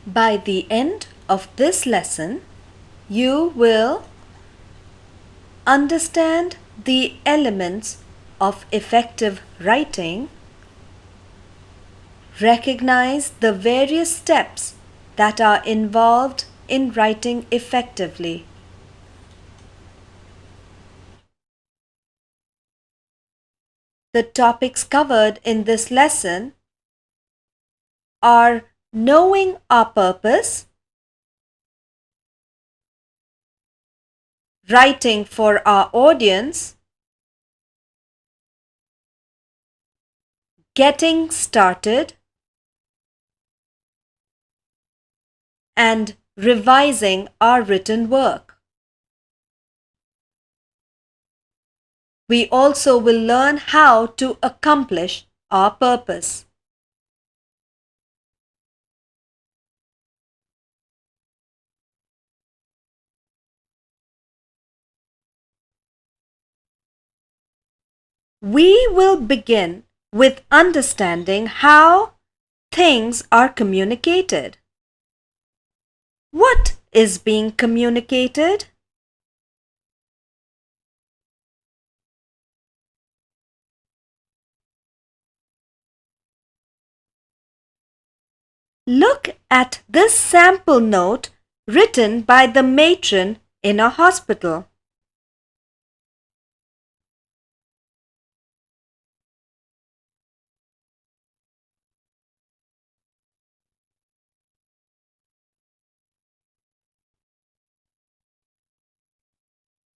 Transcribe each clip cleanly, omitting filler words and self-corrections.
By the end of this lesson, you will understand the elements of effective writing, recognize the various steps that are involved in writing effectively. The topics covered in this lesson are knowing our purpose, writing for our audience, getting started, and revising our written work. We also will learn how to accomplish our purpose. We will begin with understanding how things are communicated. What is being communicated? Look at this sample note written by the matron in a hospital.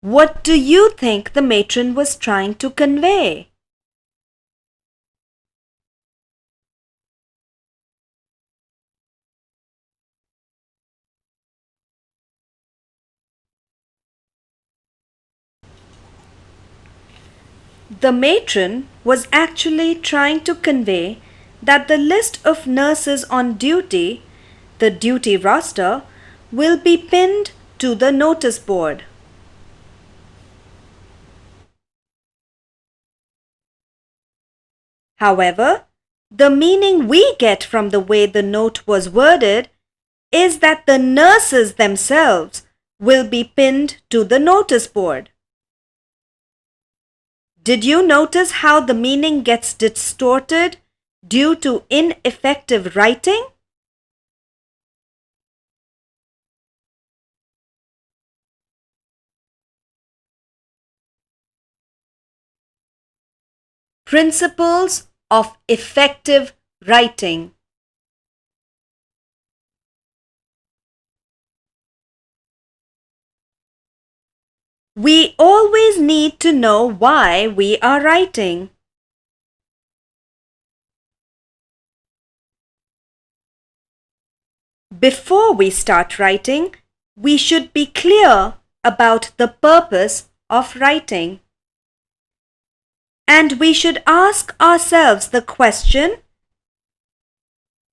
What do you think the matron was trying to convey? The matron was actually trying to convey that the list of nurses on duty, the duty roster, will be pinned to the notice board. However, the meaning we get from the way the note was worded is that the nurses themselves will be pinned to the notice board. Did you notice how the meaning gets distorted due to ineffective writing? Principles of effective writing. We always need to know why we are writing. Before we start writing, we should be clear about the purpose of writing. And we should ask ourselves the question,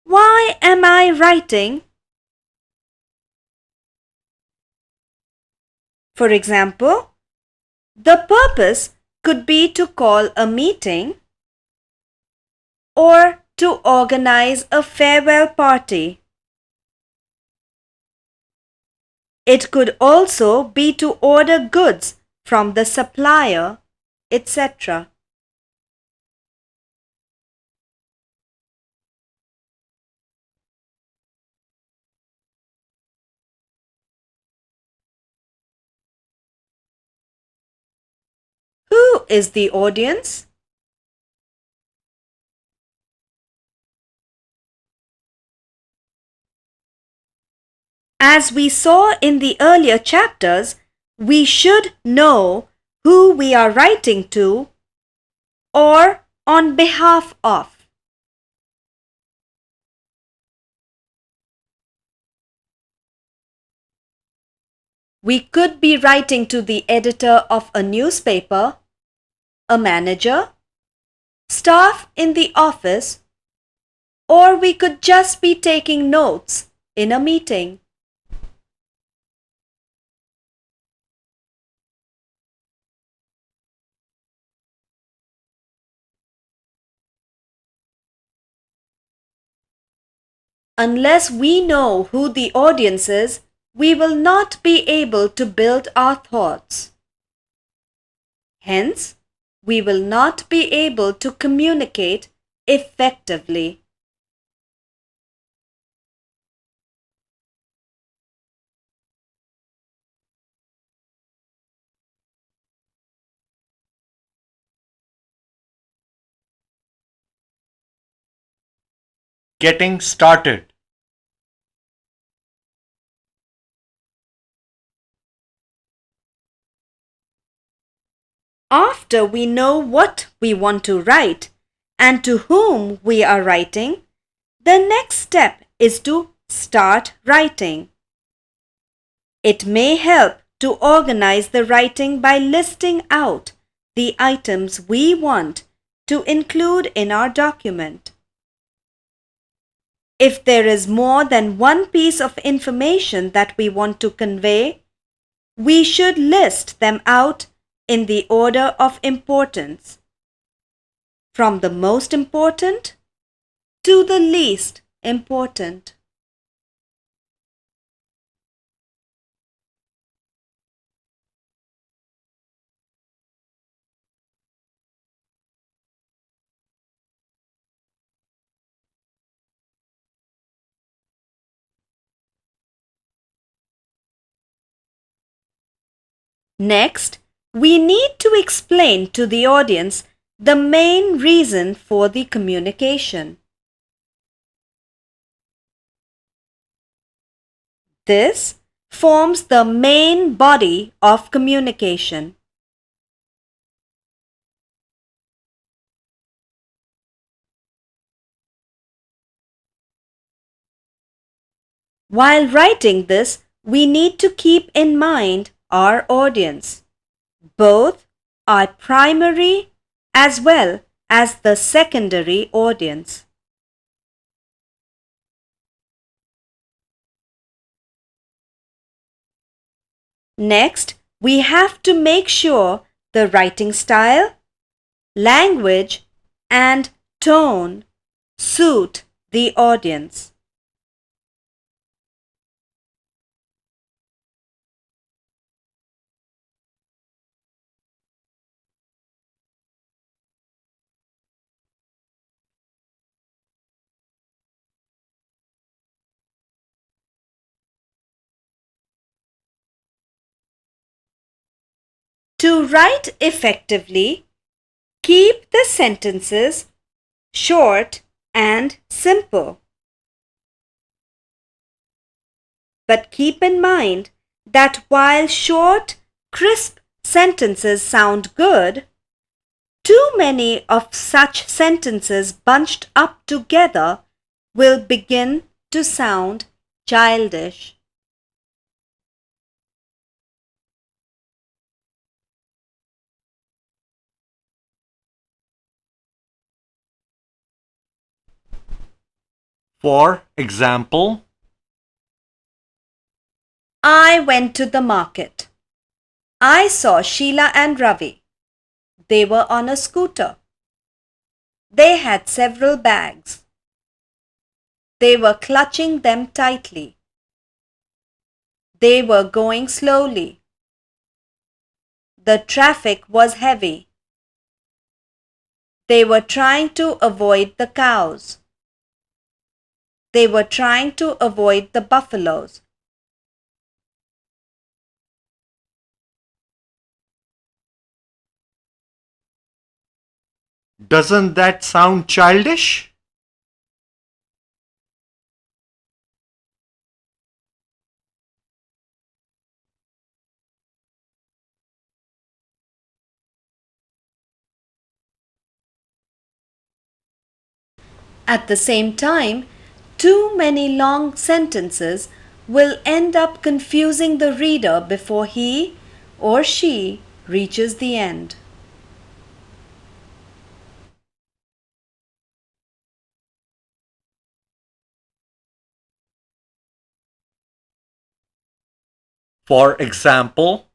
why am I writing? For example, the purpose could be to call a meeting or to organize a farewell party. It could also be to order goods from the supplier, etc. Who is the audience? As we saw in the earlier chapters, we should know who we are writing to or on behalf of. We could be writing to the editor of a newspaper, a manager, staff in the office, or we could just be taking notes in a meeting. Unless we know who the audience is, we will not be able to build our thoughts. Hence, we will not be able to communicate effectively. Getting started. After we know what we want to write and to whom we are writing, the next step is to start writing. It may help to organize the writing by listing out the items we want to include in our document. If there is more than one piece of information that we want to convey, we should list them out in the order of importance, from the most important to the least important. Next, we need to explain to the audience the main reason for the communication. This forms the main body of communication. While writing this, we need to keep in mind our audience, both our primary as well as the secondary audience. Next, we have to make sure the writing style, language, and tone suit the audience. To write effectively, keep the sentences short and simple. But keep in mind that while short, crisp sentences sound good, too many of such sentences bunched up together will begin to sound childish. For example, I went to the market. I saw Sheila and Ravi. They were on a scooter. They had several bags. They were clutching them tightly. They were going slowly. The traffic was heavy. They were trying to avoid the cows. They were trying to avoid the buffaloes. doesn't that sound childish? At the same time, too many long sentences will end up confusing the reader before he or she reaches the end. For example,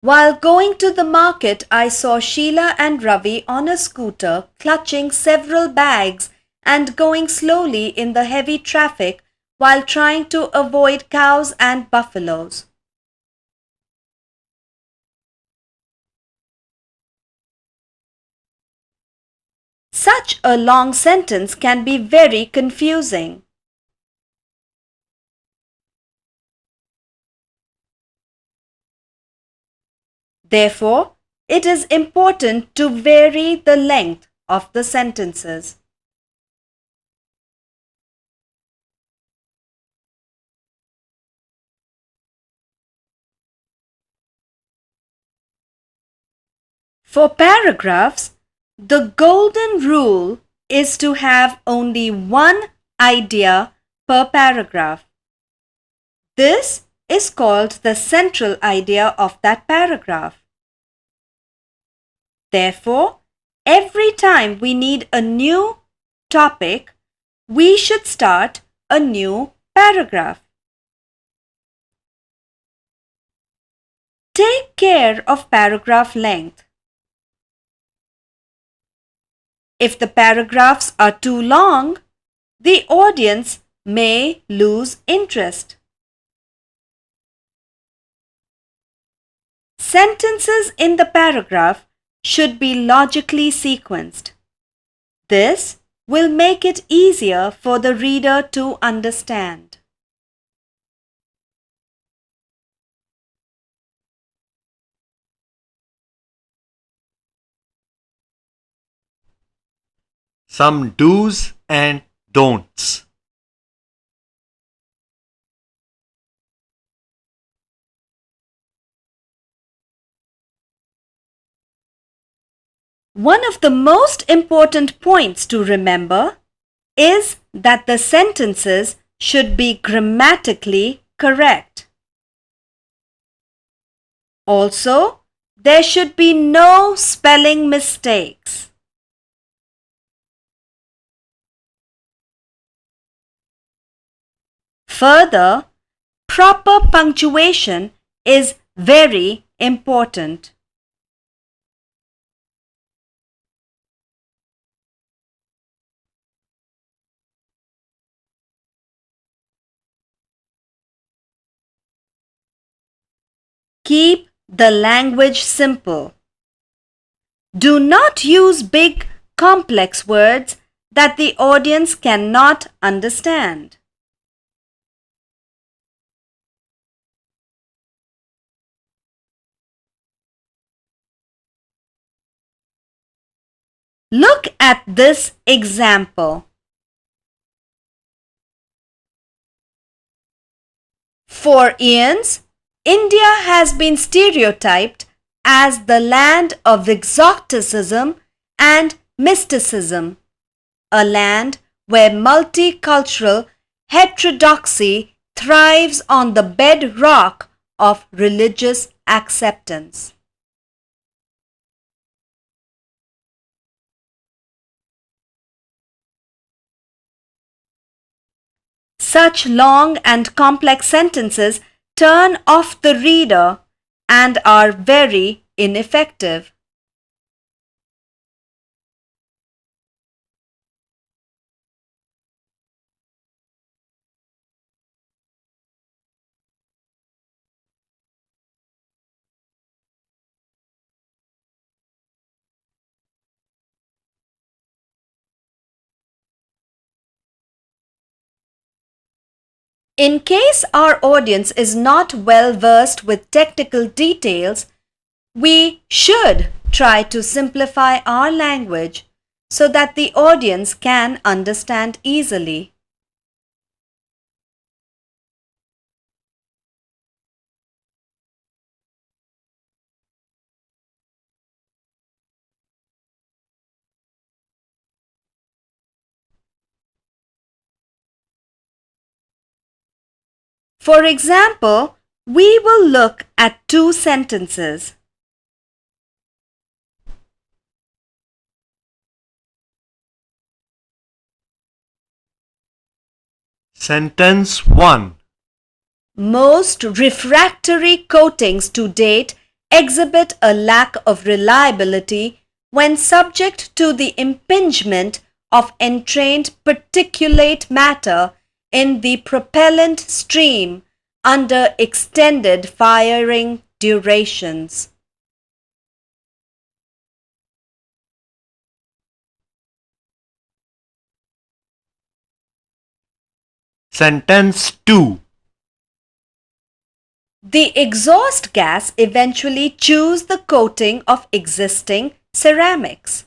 While going to the market, I saw Sheila and Ravi on a scooter clutching several bags and going slowly in the heavy traffic while trying to avoid cows and buffaloes. Such a long sentence can be very confusing. Therefore, it is important to vary the length of the sentences. For paragraphs, the golden rule is to have only one idea per paragraph. This is called the central idea of that paragraph. Therefore, every time we need a new topic, we should start a new paragraph. Take care of paragraph length. If the paragraphs are too long, the audience may lose interest. Sentences in the paragraph should be logically sequenced. This will make it easier for the reader to understand. Some do's and don'ts. One of the most important points to remember is that the sentences should be grammatically correct. Also, there should be no spelling mistakes. Further, proper punctuation is very important. Keep the language simple. Do not use big, complex words that the audience cannot understand. Look at this example. For eons, India has been stereotyped as the land of exoticism and mysticism, a land where multicultural heterodoxy thrives on the bedrock of religious acceptance. Such long and complex sentences turn off the reader and are very ineffective. In case our audience is not well versed with technical details, we should try to simplify our language so that the audience can understand easily. For example, we will look at two sentences. Sentence 1. Most refractory coatings to date exhibit a lack of reliability when subject to the impingement of entrained particulate matter in the propellant stream under extended firing durations. Sentence 2. The exhaust gas eventually chews the coating of existing ceramics.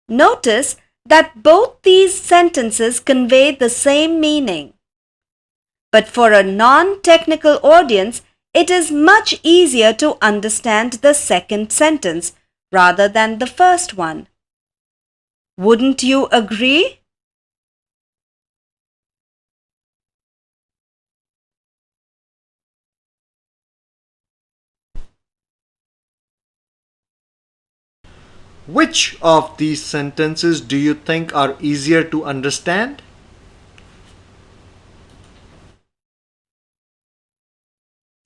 Notice that both these sentences convey the same meaning. But for a non-technical audience, it is much easier to understand the second sentence rather than the first one. Wouldn't you agree? Which of these sentences do you think are easier to understand?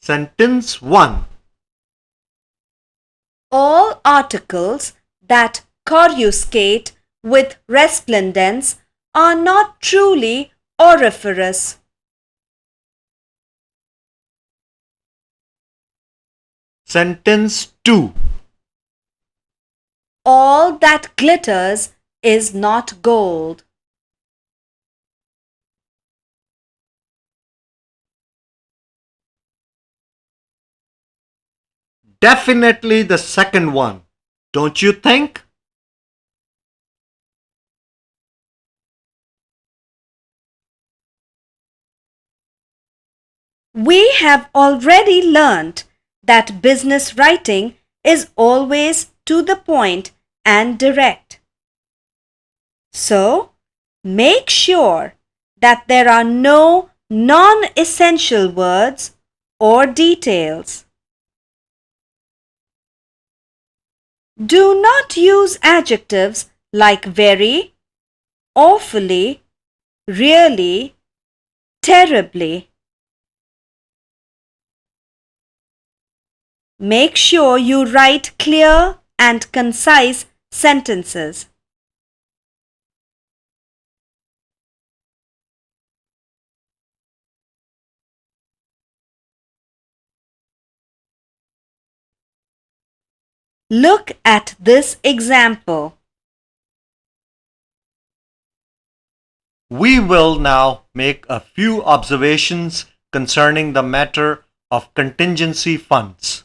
Sentence 1. All articles that coruscate with resplendence are not truly auriferous. Sentence 2. All that glitters is not gold. Definitely the second one, don't you think? We have already learnt that business writing is always to the point and direct. So, make sure that there are no non-essential words or details. Do not use adjectives like very, awfully, really, terribly. Make sure you write clear and concise sentences. Look at this example. We will now make a few observations concerning the matter of contingency funds.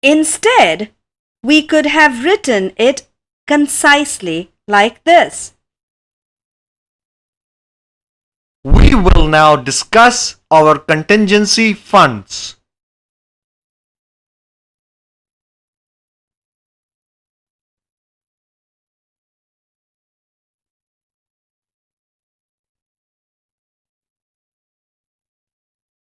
Instead, we could have written it concisely like this. We will now discuss our contingency funds.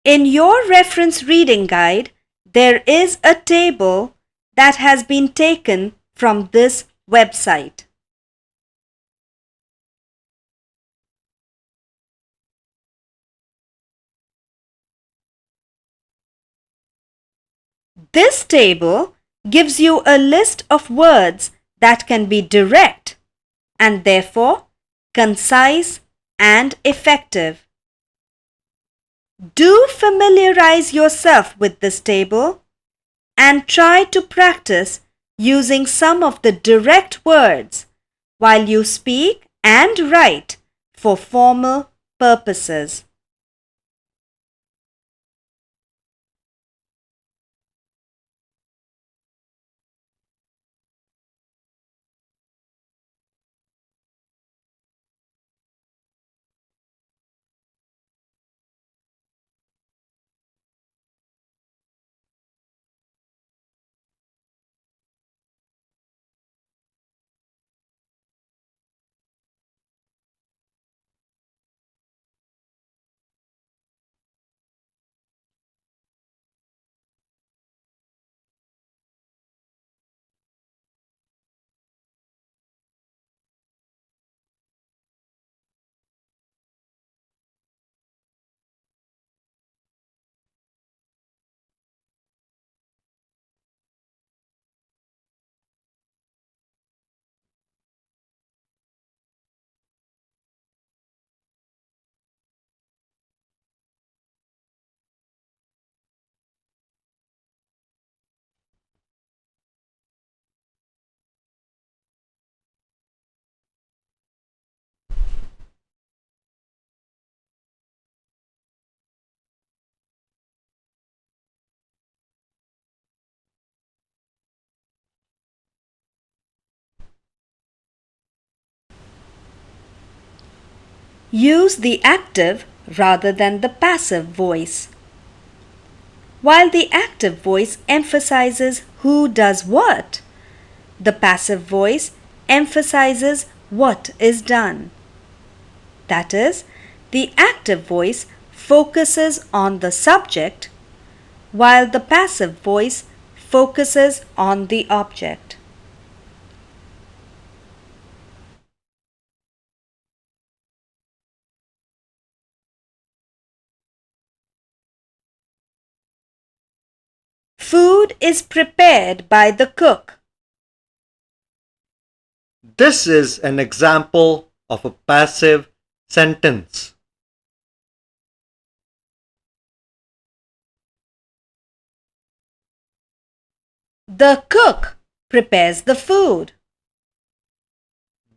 In your reference reading guide, there is a table that has been taken from this website. This table gives you a list of words that can be direct and therefore concise and effective. Do familiarize yourself with this table and try to practice using some of the direct words while you speak and write for formal purposes. use the active rather than the passive voice. While the active voice emphasizes who does what, the passive voice emphasizes what is done. That is, the active voice focuses on the subject while the passive voice focuses on the object. Food is prepared by the cook. This is an example of a passive sentence. The cook prepares the food.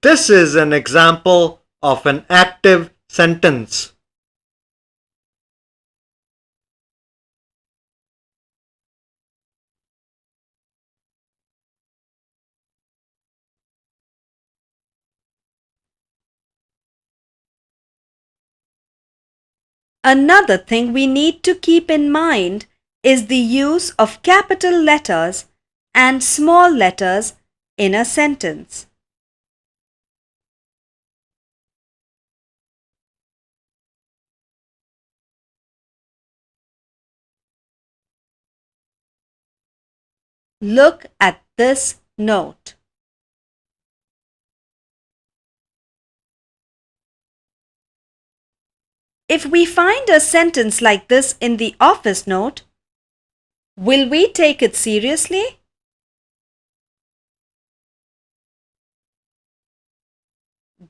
This is an example of an active sentence. Another thing we need to keep in mind is the use of capital letters and small letters in a sentence. Look at this note. If we find a sentence like this in the office note, will we take it seriously?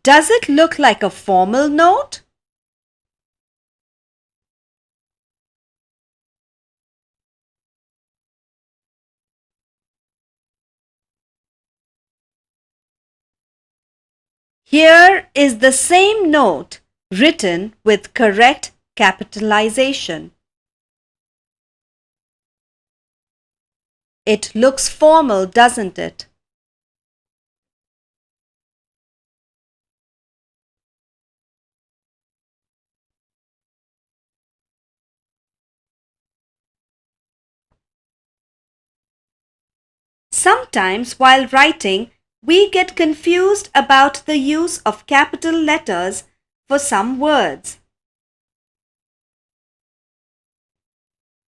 Does it look like a formal note? Here is the same note written with correct capitalization. It looks formal, doesn't it? Sometimes while writing, we get confused about the use of capital letters for some words.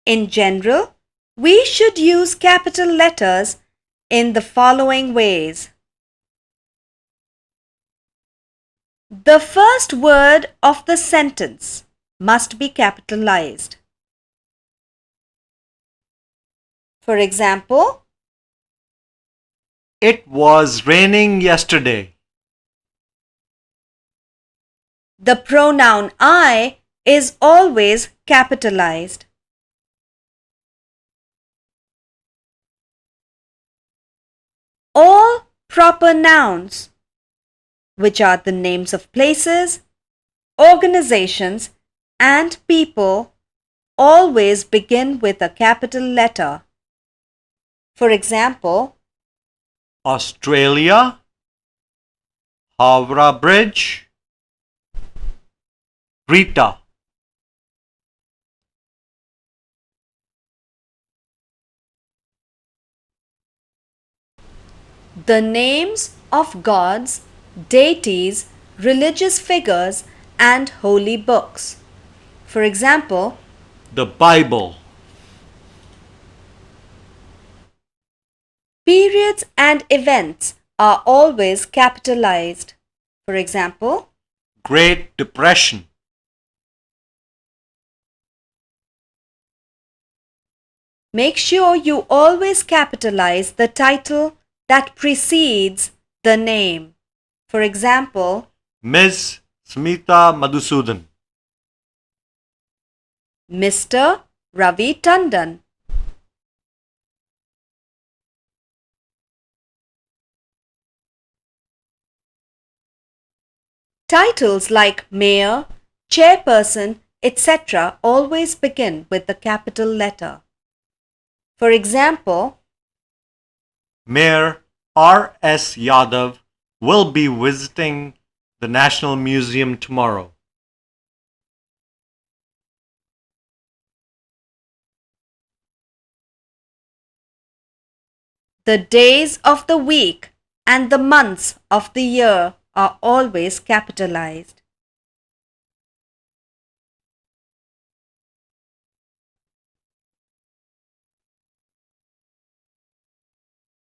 In general, we should use capital letters in the following ways. The first word of the sentence must be capitalized. For example, It was raining yesterday. the pronoun I is always capitalized. All proper nouns, which are the names of places, organizations, and people, always begin with a capital letter. For example, Australia, Howrah Bridge, Rita. the names of gods, deities, religious figures, and holy books. For example, The Bible. periods and events are always capitalized. For example, Great Depression. make sure you always capitalize the title that precedes the name. For example, Ms. Smita Madhusudan. Mr. Ravi Tandon. Titles like mayor, chairperson, etc. always begin with the capital letter. For example, Mayor R.S. Yadav will be visiting the National Museum tomorrow. The days of the week and the months of the year are always capitalized.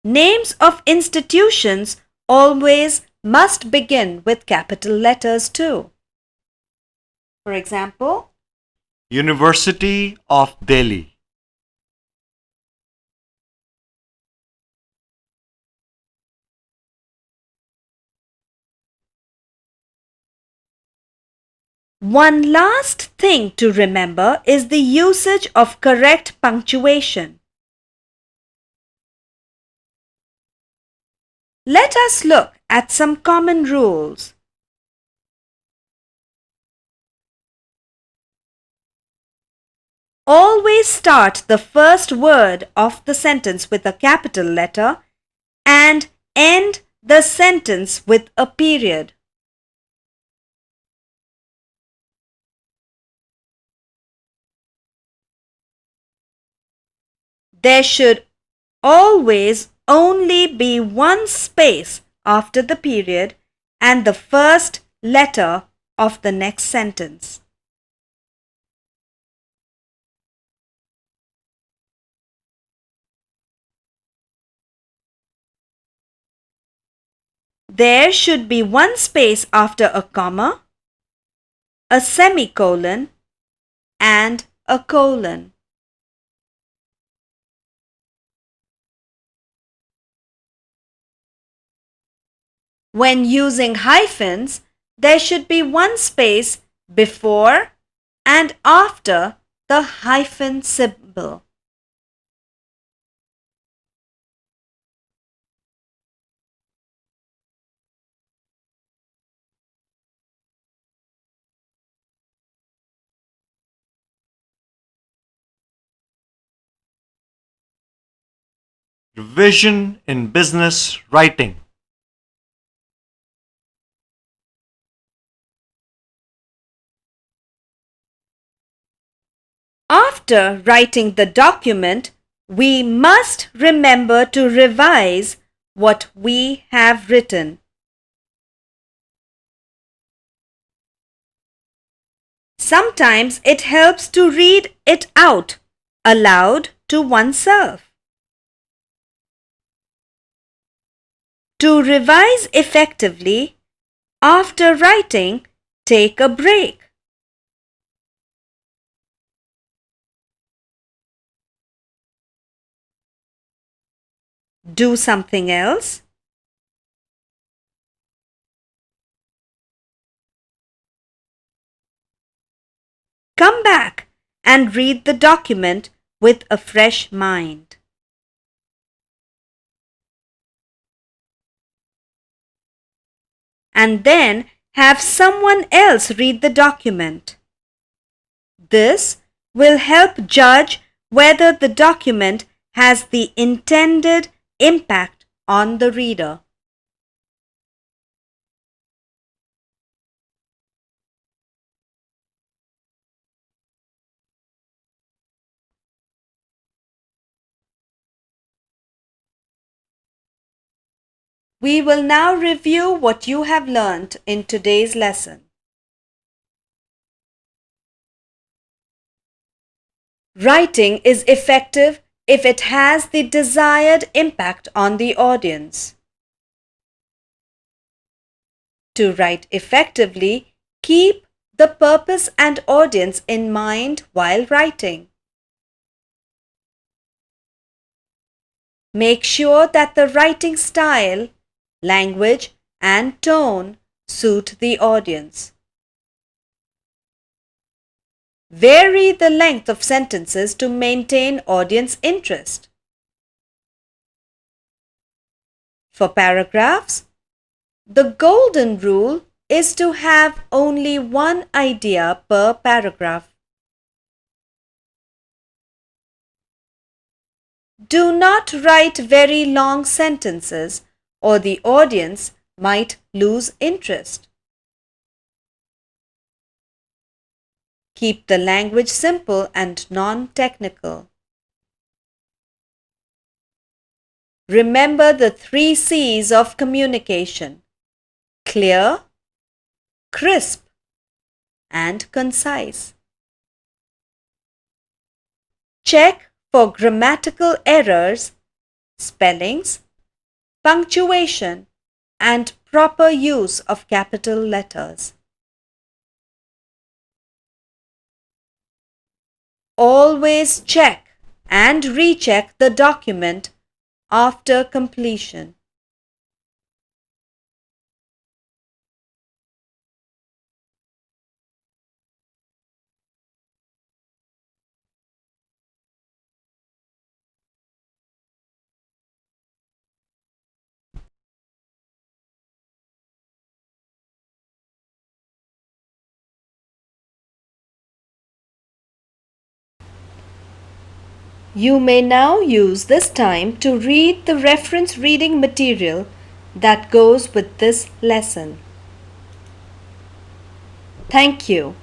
Names of institutions always must begin with capital letters too. For example, University of Delhi. one last thing to remember is the usage of correct punctuation. Let us look at some common rules. Always start the first word of the sentence with a capital letter and end the sentence with a period. There should always only be one space after the period and the first letter of the next sentence. There should be one space after a comma, a semicolon, and a colon. When using hyphens, there should be one space before and after the hyphen symbol. Revision in business writing. After writing the document, we must remember to revise what we have written. Sometimes it helps to read it out aloud to oneself. To revise effectively, after writing, take a break. Do something else. Come back and read the document with a fresh mind. And then have someone else read the document. This will help judge whether the document has the intended impact on the reader. We will now review what you have learned in today's lesson. Writing is effective if it has the desired impact on the audience. To write effectively, keep the purpose and audience in mind while writing. Make sure that the writing style, language, and tone suit the audience. Vary the length of sentences to maintain audience interest. For paragraphs, the golden rule is to have only one idea per paragraph. Do not write very long sentences or the audience might lose interest. Keep the language simple and non-technical. Remember the 3 C's of communication: clear, crisp, and concise. Check for grammatical errors, spellings, punctuation, and proper use of capital letters. Always check and recheck the document after completion. You may now use this time to read the reference reading material that goes with this lesson. Thank you.